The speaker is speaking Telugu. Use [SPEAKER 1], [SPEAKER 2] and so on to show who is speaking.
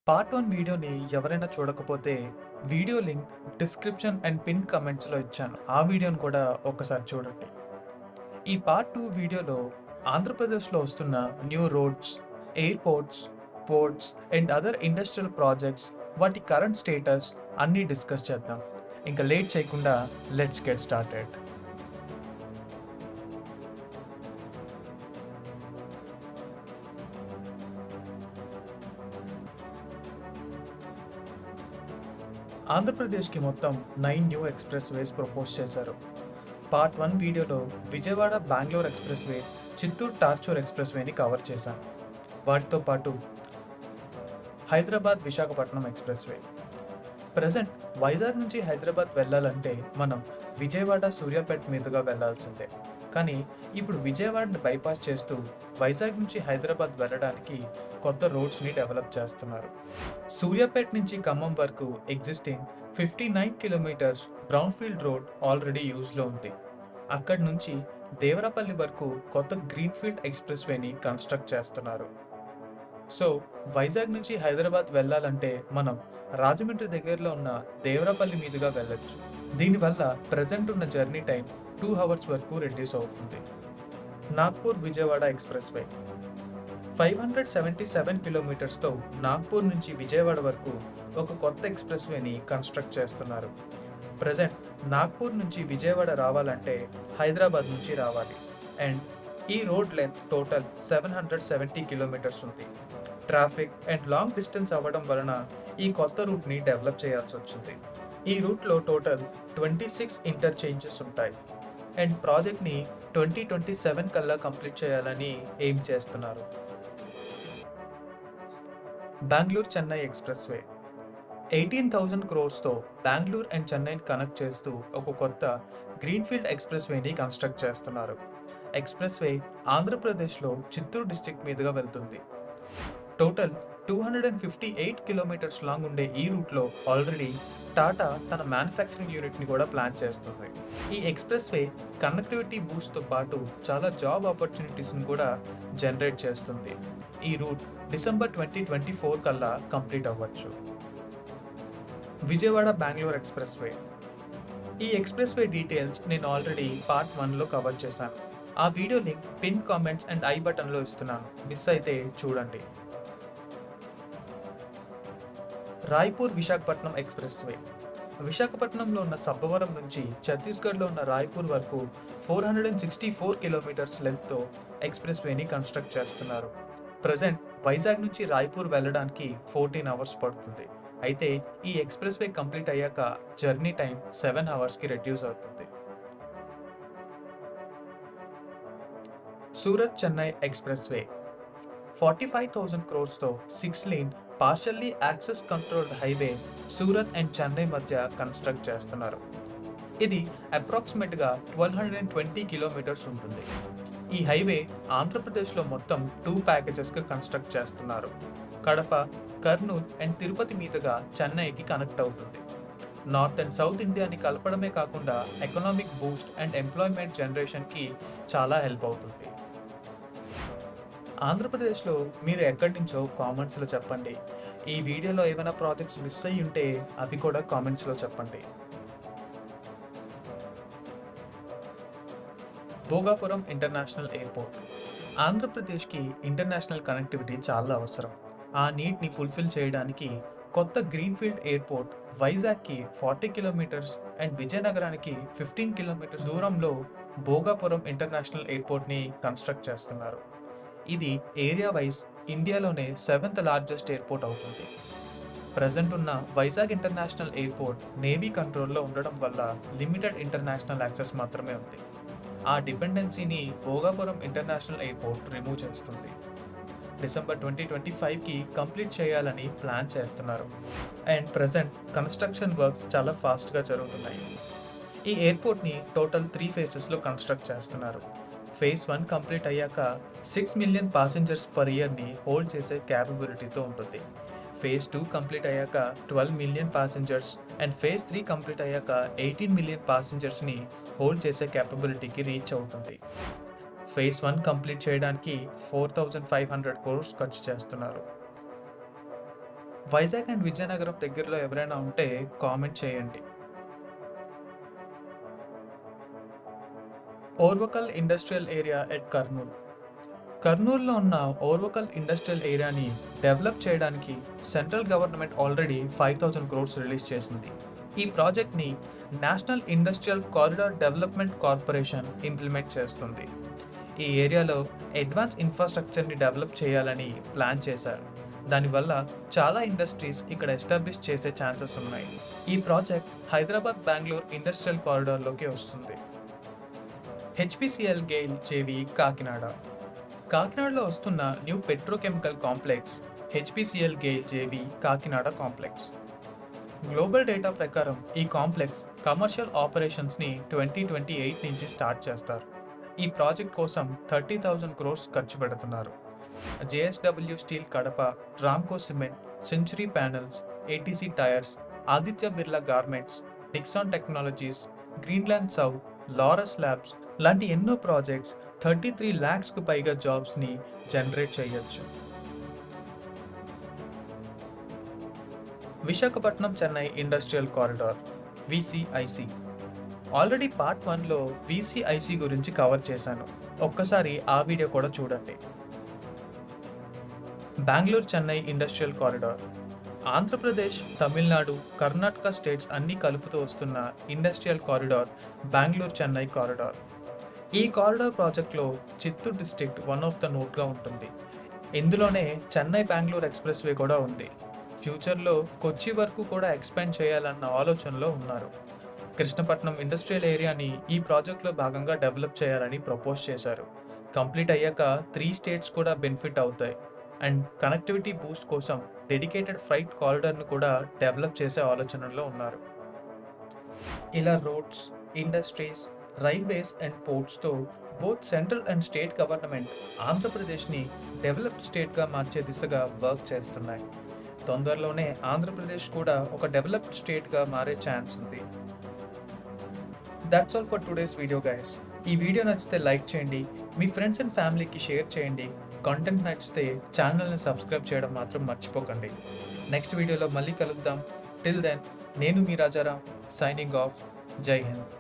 [SPEAKER 1] పార్ట్ 1 వీడియోని ఎవరైనా చూడకపోతే video link description and pin కమెంట్స్‌లో ఇచ్చాను. ఆ వీడియోని కూడా ఒక్కసారి చూడండి. ఈ పార్ట్ 2 వీడియోలో ఆంధ్రప్రదేశ్‌లో వస్తున్న new roads, airports, ports and other industrial projects వాటి కరెంట్ స్టేటస్ అన్నీ డిస్కస్ చేద్దాం. ఇంకా లేట్ చేయకుండా లెట్స్ గెట్ స్టార్టెడ్. ఆంధ్రప్రదేశ్‌కి మొత్తం 9 న్యూ ఎక్స్‌ప్రెస్ వేస్ ప్రపోజ్ చేశారు. పార్ట్ 1 వీడియోలో విజయవాడ బెంగుళూరు ఎక్స్‌ప్రెస్ వే, చిత్తూరు టార్చూర్ ఎక్స్‌ప్రెస్ వేని కవర్ చేశాం. వాటితో పాటు Hyderabad Visakhapatnam expressway. Present Vizag నుంచి హైదరాబాద్ వెళ్ళాలంటే మనం విజయవాడ సూర్యాపేట మీదుగా వెళ్ళాల్సిందే. కానీ ఇప్పుడు విజయవాడని బైపాస్ చేస్తూ వైజాగ్ నుంచి హైదరాబాద్ వెళ్ళడానికి కొత్త రోడ్స్ని డెవలప్ చేస్తున్నారు. సూర్యాపేట నుంచి ఖమ్మం వరకు existing 59 kilometres brownfield road already యూజ్లో ఉంది. అక్కడి నుంచి దేవరపల్లి వరకు కొత్త గ్రీన్ఫీల్డ్ ఎక్స్‌ప్రెస్ వేని కన్స్ట్రక్ట్ చేస్తున్నారు. సో వైజాగ్ నుంచి హైదరాబాద్ వెళ్ళాలంటే మనం రాజమండ్రి దగ్గరలో ఉన్న దేవరపల్లి మీదుగా వెళ్ళొచ్చు. దీనివల్ల ప్రెజెంట్ ఉన్న జర్నీ టైం 2 అవర్స్ వరకు రెడ్యూస్ అవుతుంది. నాగ్పూర్ విజయవాడ ఎక్స్‌ప్రెస్ వే 577 కిలోమీటర్స్తో నాగ్పూర్ నుంచి విజయవాడ వరకు ఒక కొత్త ఎక్స్‌ప్రెస్ వేని కన్స్ట్రక్ట్ చేస్తున్నారు. ప్రెజెంట్ నాగ్పూర్ నుంచి విజయవాడ రావాలంటే హైదరాబాద్ నుంచి రావాలి. అండ్ ఈ రోడ్ లెంత్ టోటల్ 770 కిలోమీటర్స్ ఉంది. ట్రాఫిక్ అండ్ లాంగ్ డిస్టెన్స్ అవ్వడం వలన ఈ కొత్త రూట్ని డెవలప్ చేయాల్సి వచ్చింది. ఈ రూట్లో టోటల్ 26 ఇంటర్చేంజెస్ ఉంటాయి. అండ్ ప్రాజెక్ట్ని 2027 కల్లా కంప్లీట్ చేయాలని ఎయిమ్ చేస్తున్నారు. బెంగళూరు చెన్నై ఎక్స్‌ప్రెస్ వే 18,000 క్రోర్స్‌తో బెంగళూరు అండ్ చెన్నైని కనెక్ట్ చేస్తూ ఒక కొత్త గ్రీన్ఫీల్డ్ ఎక్స్‌ప్రెస్ వేని కన్స్ట్రక్ట్ చేస్తున్నారు. ఎక్స్‌ప్రెస్ వే ఆంధ్రప్రదేశ్లో చిత్తూరు డిస్ట్రిక్ట్ మీదుగా వెళ్తుంది. టోటల్ 258 కిలోమీటర్స్ లాంగ్ ఉండే ఈ రూట్లో ఆల్రెడీ టాటా తన మ్యానుఫ్యాక్చరింగ్ యూనిట్ని కూడా ప్లాన్ చేస్తుంది. ఈ ఎక్స్‌ప్రెస్ వే కనెక్టివిటీ బూస్ట్తో పాటు చాలా జాబ్ ఆపర్చునిటీస్ని కూడా జనరేట్ చేస్తుంది. ఈ రూట్ డిసెంబర్ 2024 కల్లా కంప్లీట్ అవ్వచ్చు. విజయవాడ బెంగుళూరు ఎక్స్‌ప్రెస్ వే ఈ ఎక్స్‌ప్రెస్ వే డీటెయిల్స్ నేను ఆల్రెడీ పార్ట్ 1లో కవర్ చేశాను. ఆ video link pin comments and I బటన్లో ఇస్తున్నాను. మిస్ అయితే చూడండి. రాయ్పూర్ విశాఖపట్నం ఎక్స్‌ప్రెస్ వే విశాఖపట్నంలో ఉన్న సబ్బవరం నుంచి ఛత్తీస్గఢ్లో ఉన్న రాయ్పూర్ వరకు 464 కిలోమీటర్స్ లెంగ్త్తో ఎక్స్‌ప్రెస్ వేని కన్స్ట్రక్ట్ చేస్తున్నారు. ప్రజెంట్ వైజాగ్ నుంచి రాయ్పూర్ వెళ్ళడానికి 14 అవర్స్ పడుతుంది. అయితే ఈ ఎక్స్‌ప్రెస్ వే కంప్లీట్ అయ్యాక జర్నీ టైం 7 అవర్స్కి రెడ్యూస్ అవుతుంది. Surat Chennai express way 45,000 క్రోర్స్‌తో 6 lane partially access controlled highway Surat and Chennai మధ్య కన్స్ట్రక్ట్ చేస్తున్నారు. ఇది అప్రాక్సిమేట్గా 1220 కిలోమీటర్స్ ఉంటుంది. ఈ హైవే ఆంధ్రప్రదేశ్లో మొత్తం 2 ప్యాకేజెస్గా కన్స్ట్రక్ట్ చేస్తున్నారు. కడప, కర్నూల్ అండ్ తిరుపతి మీదుగా చెన్నైకి కనెక్ట్ అవుతుంది. నార్త్ అండ్ సౌత్ ఇండియాని కలపడమే కాకుండా ఎకనామిక్ బూస్ట్ అండ్ ఎంప్లాయ్మెంట్ జనరేషన్కి చాలా హెల్ప్ అవుతుంది. ఆంధ్రప్రదేశ్లో మీరు ఎక్కడి నుంచో కామెంట్స్లో చెప్పండి. ఈ వీడియోలో ఏమైనా ప్రాజెక్ట్స్ మిస్ అయ్యి ఉంటే అవి కూడా కామెంట్స్లో చెప్పండి. భోగాపురం ఇంటర్నేషనల్ ఎయిర్పోర్ట్ ఆంధ్రప్రదేశ్కి ఇంటర్నేషనల్ కనెక్టివిటీ చాలా అవసరం. ఆ నీడ్ని ఫుల్ఫిల్ చేయడానికి కొత్త గ్రీన్ఫీల్డ్ ఎయిర్పోర్ట్ వైజాగ్కి 40 కిలోమీటర్స్ అండ్ విజయనగరానికి 15 కిలోమీటర్స్ దూరంలో భోగాపురం ఇంటర్నేషనల్ ఎయిర్పోర్ట్ని కన్స్ట్రక్ట్ చేస్తున్నారు. ఇది ఏరియా వైజ్ ఇండియాలోనే 7th లార్జెస్ట్ ఎయిర్పోర్ట్ అవుతుంది. ప్రజెంట్ ఉన్న వైజాగ్ ఇంటర్నేషనల్ ఎయిర్పోర్ట్ నేవీ కంట్రోల్లో ఉండడం వల్ల లిమిటెడ్ ఇంటర్నేషనల్ యాక్సెస్ మాత్రమే ఉంది. ఆ డిపెండెన్సీని భోగాపురం ఇంటర్నేషనల్ ఎయిర్పోర్ట్ రిమూవ్ చేస్తుంది. డిసెంబర్ 2025కి కంప్లీట్ చేయాలని ప్లాన్ చేస్తున్నారు. అండ్ ప్రజెంట్ కన్స్ట్రక్షన్ వర్క్స్ చాలా ఫాస్ట్గా జరుగుతున్నాయి. ఈ ఎయిర్పోర్ట్ని టోటల్ 3 ఫేజెస్లో కన్స్ట్రక్ట్ చేస్తున్నారు. ఫేజ్ 1 కంప్లీట్ అయ్యాక 6 మిలియన్ ప్యాసింజర్స్ పర్ ఇయర్ని హోల్డ్ చేసే క్యాపబిలిటీతో ఉంటుంది. ఫేజ్ 2 కంప్లీట్ అయ్యాక 12 million passengers and phase 3 complete అయ్యాక 18 మిలియన్ ప్యాసింజర్స్ని హోల్డ్ చేసే క్యాపబిలిటీకి రీచ్ అవుతుంది. ఫేజ్ 1 కంప్లీట్ చేయడానికి 4,500 crores ఖర్చు చేస్తున్నారు. వైజాగ్ అండ్ విజయనగరం దగ్గరలో ఎవరైనా ఉంటే కామెంట్ చేయండి. Orvakal industrial area at Kurnool. కర్నూలులో ఉన్న ఓర్వకల్ ఇండస్ట్రియల్ ఏరియాని డెవలప్ చేయడానికి central government already 5,000 crores release చేసింది. ఈ ప్రాజెక్ట్ని national industrial corridor development corporation implement చేస్తుంది. ఈ ఏరియాలో అడ్వాన్స్ ఇన్ఫ్రాస్ట్రక్చర్ని డెవలప్ చేయాలని ప్లాన్ చేశారు. దానివల్ల చాలా ఇండస్ట్రీస్ ఇక్కడ ఎస్టాబ్లిష్ చేసే ఛాన్సెస్ ఉన్నాయి. ఈ ప్రాజెక్ట్ హైదరాబాద్ బెంగళూరు ఇండస్ట్రియల్ కారిడార్లోకి వస్తుంది. HPCL GAIL JV Kakinada. కాకినాడలో వస్తున్న new petrochemical complex HPCL GAIL JV Kakinada complex. Global data ప్రకారం ఈ కాంప్లెక్స్ కమర్షియల్ ఆపరేషన్స్ని 2028 నుంచి స్టార్ట్ చేస్తారు. ఈ ప్రాజెక్ట్ కోసం 30,000 క్రోర్స్ ఖర్చు పెడుతున్నారు. JSW steel Kadapa, Ramco cement, century panels, ATC tyres, Aditya Birla garments, Dixon technologies, Greenland south, Laurus labs లాంటి ఎన్నో ప్రాజెక్ట్స్ 33 lakhsకు పైగా జాబ్స్ని జనరేట్ చేయొచ్చు. Visakhapatnam Chennai industrial corridor VCIC. Already part 1లో VCIC గురించి కవర్ చేశాను. ఒక్కసారి ఆ వీడియో కూడా చూడండి. Bengaluru Chennai industrial corridor Andhra Pradesh, Tamil Nadu, Karnataka states అన్నీ కలుపుతూ వస్తున్న industrial corridor Bengaluru Chennai corridor. ఈ కారిడార్ ప్రాజెక్ట్లో Chittoor district one of the నోట్గా ఉంటుంది. ఇందులోనే చెన్నై బెంగళూరు ఎక్స్ప్రెస్ వే కూడా ఉంది. ఫ్యూచర్లో కొచ్చి వరకు కూడా ఎక్స్పాండ్ చేయాలన్న ఆలోచనలో ఉన్నారు. కృష్ణపట్నం ఇండస్ట్రియల్ ఏరియాని ఈ ప్రాజెక్ట్లో భాగంగా డెవలప్ చేయాలని ప్రపోజ్ చేశారు. కంప్లీట్ అయ్యాక 3 స్టేట్స్ కూడా బెనిఫిట్ అవుతాయి. అండ్ కనెక్టివిటీ బూస్ట్ కోసం డెడికేటెడ్ ఫ్రైట్ కారిడార్ను కూడా డెవలప్ చేసే ఆలోచనలో ఉన్నారు. ఇలా రోడ్స్, ఇండస్ట్రీస్, రైల్వేస్ అండ్ పోర్ట్స్తో both central and state government ఆంధ్రప్రదేశ్ని డెవలప్డ్ స్టేట్గా మార్చే దిశగా వర్క్ చేస్తున్నాయి. తొందరలోనే ఆంధ్రప్రదేశ్ కూడా ఒక డెవలప్డ్ స్టేట్గా మారే ఛాన్స్ ఉంది. That's all for today's video guys. ఈ వీడియో నచ్చితే లైక్ చేయండి, మీ ఫ్రెండ్స్ అండ్ ఫ్యామిలీకి షేర్ చేయండి. కంటెంట్ నచ్చితే ఛానల్ని సబ్స్క్రైబ్ చేయడం మాత్రం మర్చిపోకండి. నెక్స్ట్ వీడియోలో మళ్ళీ కలుద్దాం. టిల్ దెన్ నేను మీ రాజారాం, సైనింగ్ ఆఫ్. జై హింద్.